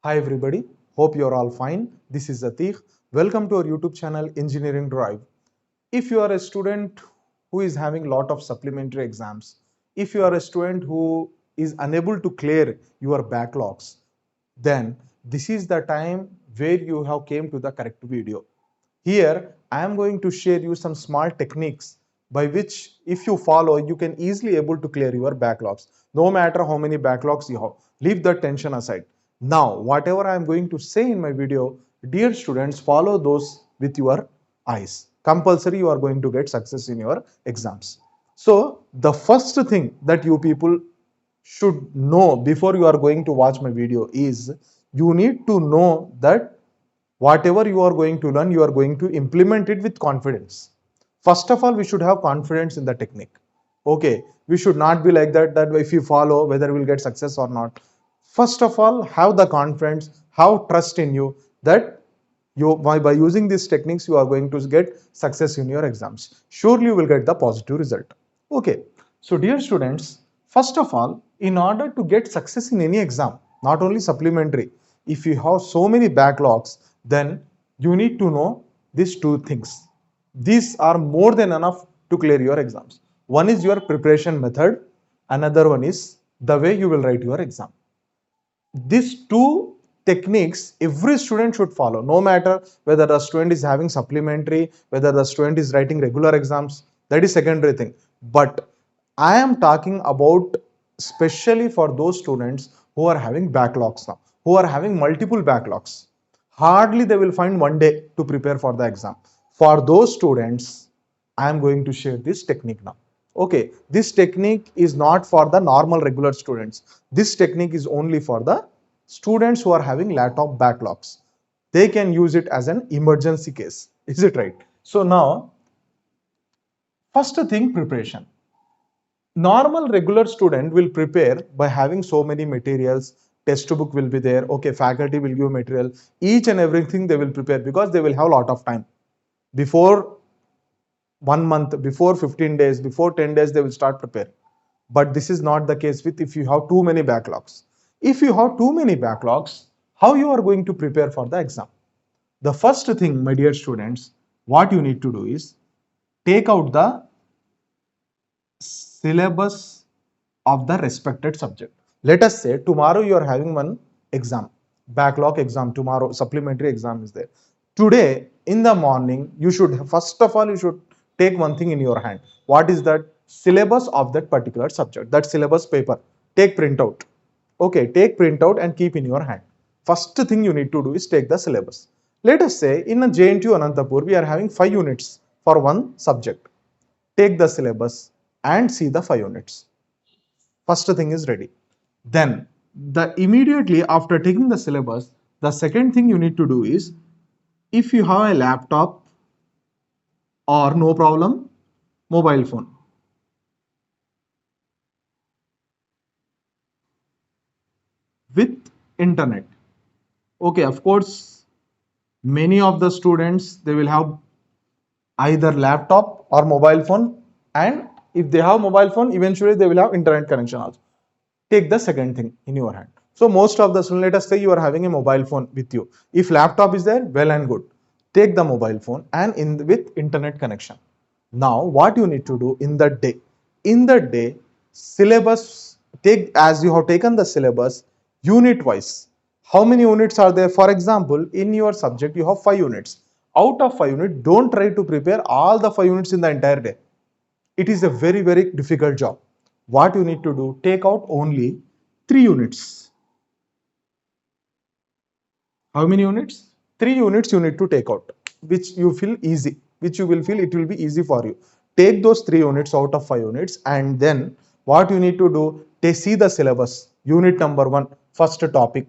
Hi everybody, hope you're all fine. This is ATEEQ. Welcome to our YouTube channel Engineering Drive. If you are a student who is having lot of supplementary exams, if you are a student who is unable to clear your backlogs, then this is the time where you have came to the correct video. Here I am going to share you some small techniques by which if you follow you can easily able to clear your backlogs no matter how many backlogs you have. Leave the tension aside. Now whatever I am going to say in my video, dear students, follow those with your eyes. Compulsory you are going to get success in your exams. So the first thing that you people should know before you are going to watch my video is you need to know that whatever you are going to learn, you are going to implement it with confidence. First of all, we should have confidence in the technique. Okay, we should not be like that if you follow whether we'll get success or not. First of all, have the confidence, have trust in you that you by using these techniques you are going to get success in your exams. Surely you will get the positive result. Okay, so dear students, first of all, in order to get success in any exam, not only supplementary, if you have so many backlogs, then you need to know these two things. These are more than enough to clear your exams. One is your preparation method, another one is the way you will write your exam. These two techniques every student should follow, no matter whether the student is having supplementary, whether the student is writing regular exams. That is secondary thing. But I am talking about especially for those students who are having backlogs now, who are having multiple backlogs. Hardly they will find one day to prepare for the exam. For those students, I am going to share this technique now. Okay, this technique is not for the normal regular students. This technique is only for the students who are having lot of backlogs. They can use it as an emergency case. Is it right? So now, first thing, preparation. Normal regular student will prepare by having so many materials. Test book will be there. Okay, faculty will give material. Each and everything they will prepare because they will have a lot of time. Before 1 month, before 15 days, before 10 days, they will start preparing. But this is not the case with if you have too many backlogs. If you have too many backlogs, how you are going to prepare for the exam? The first thing, my dear students, what you need to do is take out the syllabus of the respected subject. Let us say tomorrow you are having one exam, backlog exam, tomorrow supplementary exam is there. Today in the morning, you should first of all, you should take one thing in your hand. What is that? Syllabus of that particular subject, that syllabus paper. Take printout. Okay, take printout and keep in your hand. First thing you need to do is take the syllabus. Let us say in a JNTU Anantapur, we are having 5 units for one subject. Take the syllabus and see the 5 units. First thing is ready. Then the immediately after taking the syllabus, the second thing you need to do is, if you have a laptop or no problem, mobile phone. With internet. Okay, of course, many of the students, they will have either laptop or mobile phone, and if they have mobile phone, eventually they will have internet connection also. Take the second thing in your hand. So most of the students, let us say you are having a mobile phone with you. If laptop is there, well and good. Take the mobile phone and with internet connection. Now what you need to do in the day? In the day, syllabus, take as you have taken the syllabus unit wise. How many units are there? For example, in your subject you have 5 units. Out of 5 units, don't try to prepare all the 5 units in the entire day. It is a very difficult job. What you need to do, take out only 3 units. How many units? 3 units you need to take out, which you feel easy, which you will feel it will be easy for you. Take those 3 units out of 5 units, and then what you need to do, see the syllabus. Unit number 1, first topic.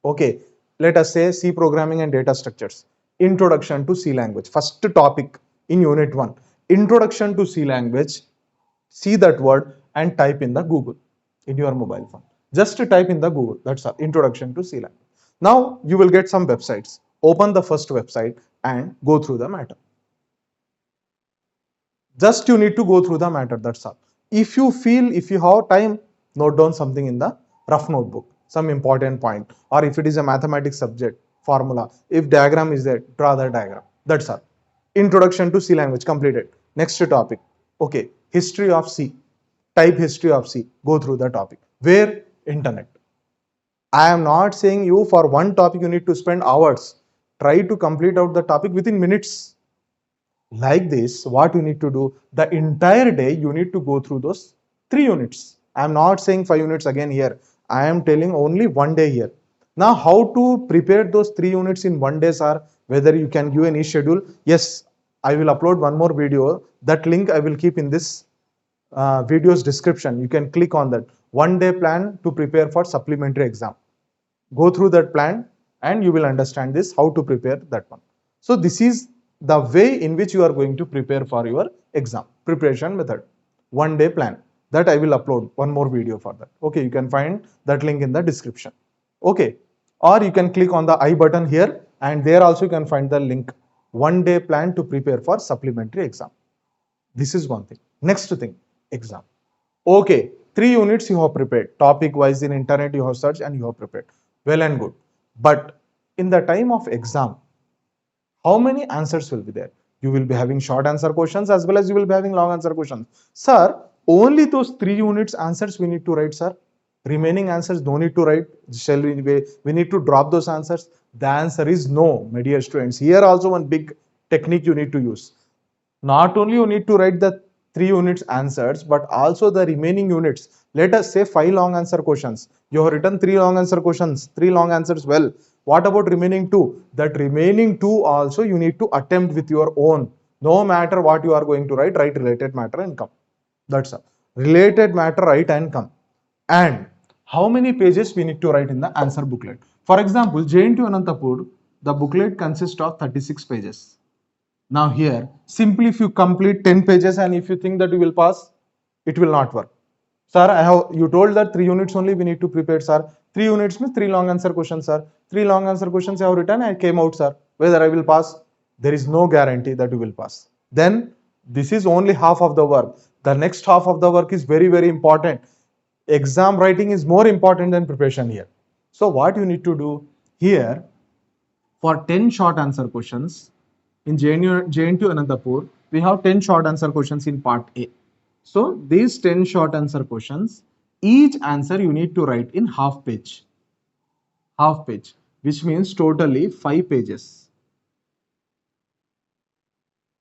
Okay, let us say C programming and data structures. Introduction to C language. First topic in unit 1. Introduction to C language. See that word and type in the Google in your mobile phone. Just type in the Google. That's all. Introduction to C language. Now you will get some websites. Open the first website and go through the matter. Just you need to go through the matter. That's all. If you feel, if you have time, note down something in the rough notebook. some important point, or if it is a mathematics subject, formula, if diagram is there, draw the diagram. That's all. Introduction to C language completed. Next topic. Okay, history of C. Type history of C. Go through the topic. Where? Internet. I am not saying you for one topic you need to spend hours. Try to complete out the topic within minutes. Like this, what you need to do, the entire day you need to go through those 3 units. I am not saying 5 units again here. I am telling only one day here. Now, how to prepare those 3 units in one day, sir? Whether you can give any schedule? Yes, I will upload one more video. That link I will keep in this video's description. You can click on that. One day plan to prepare for supplementary exam. Go through that plan and you will understand this, how to prepare that one. So this is the way in which you are going to prepare for your exam. Preparation method. One day plan. That I will upload one more video for that. Okay, you can find that link in the description. Okay, or you can click on the I button here and there also you can find the link. One day plan to prepare for supplementary exam. This is one thing. Next thing, exam. Okay, 3 units you have prepared. Topic wise in internet you have searched and you have prepared. Well and good. But in the time of exam, how many answers will be there? You will be having short answer questions as well as you will be having long answer questions. Sir, only those 3 units answers we need to write, sir. Remaining answers no need to write. Shall we need to drop those answers? The answer is no, my dear students. Here also one big technique you need to use. Not only you need to write the 3 units answers, but also the remaining units. Let us say 5 long answer questions. You have written 3 long answer questions, 3 long answers well. What about remaining 2? That remaining 2 also you need to attempt with your own. No matter what you are going to write related matter and come. That's all. Related matter, write and come. And how many pages we need to write in the answer booklet? For example, JNTU Anantapur, the booklet consists of 36 pages. Now here, simply if you complete 10 pages and if you think that you will pass, it will not work. Sir, you told that 3 units only we need to prepare, sir. 3 units means 3 long answer questions, sir. 3 long answer questions I have written, I came out, sir. Whether I will pass, there is no guarantee that you will pass. Then this is only half of the work. The next half of the work is very, very important. Exam writing is more important than preparation here. So what you need to do here, for 10 short answer questions, in JNTU Anantapur, we have 10 short answer questions in part A. So these 10 short answer questions, each answer you need to write in half page, which means totally 5 pages.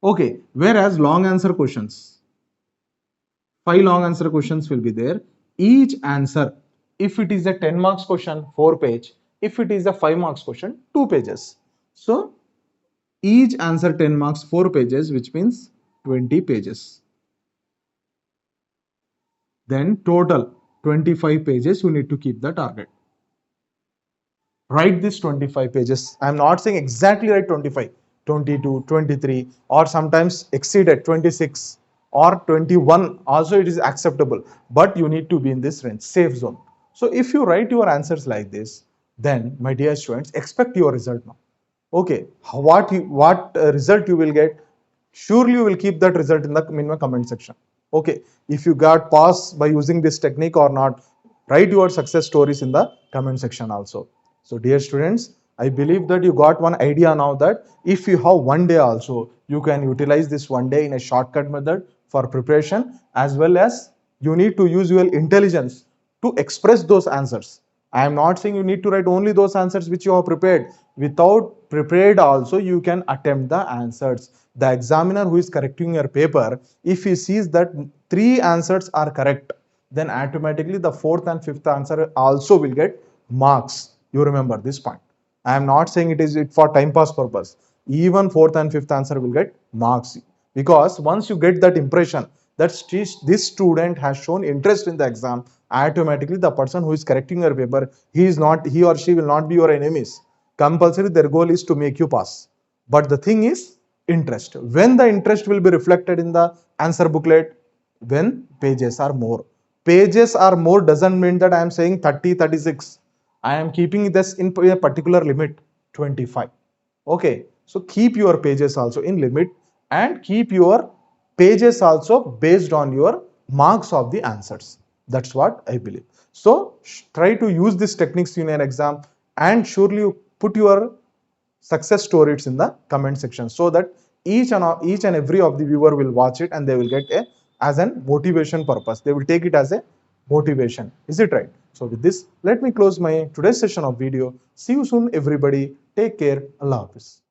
Okay, whereas long answer questions, 5 long answer questions will be there. Each answer, if it is a 10 marks question, 4 page. If it is a 5 marks question, 2 pages. So each answer 10 marks, 4 pages, which means 20 pages. Then total 25 pages you need to keep the target. Write this 25 pages. I am not saying exactly write 25, 22, 23, or sometimes exceeded 26 or 21. Also it is acceptable, but you need to be in this range, safe zone. So if you write your answers like this, then my dear students, expect your result now. Okay, what result you will get? Surely you will keep that result in the comment section. Okay, if you got pass by using this technique or not, write your success stories in the comment section also. So dear students, I believe that you got one idea now that if you have one day also, you can utilize this one day in a shortcut method for preparation, as well as you need to use your intelligence to express those answers. I am not saying you need to write only those answers which you have prepared. Without prepared also you can attempt the answers. The examiner who is correcting your paper, if he sees that 3 answers are correct, then automatically the 4th and 5th answer also will get marks. You remember this point. I am not saying it is for time pass purpose. Even 4th and 5th answer will get marks, because once you get that impression that this student has shown interest in the exam, automatically the person who is correcting your paper, he or she will not be your enemies. Compulsory their goal is to make you pass. But the thing is interest. When the interest will be reflected in the answer booklet? When pages are more. Pages are more doesn't mean that I am saying 30, 36. I am keeping this in a particular limit, 25. Okay, so keep your pages also in limit and keep your pages also based on your marks of the answers. That's what I believe. So try to use these techniques in an exam, and surely you put your success stories in the comment section, so that each and every of the viewer will watch it and they will get as an motivation purpose. They will take it as a motivation. Is it right? So with this, let me close my today's session of video. See you soon, everybody. Take care. Allah Hafiz.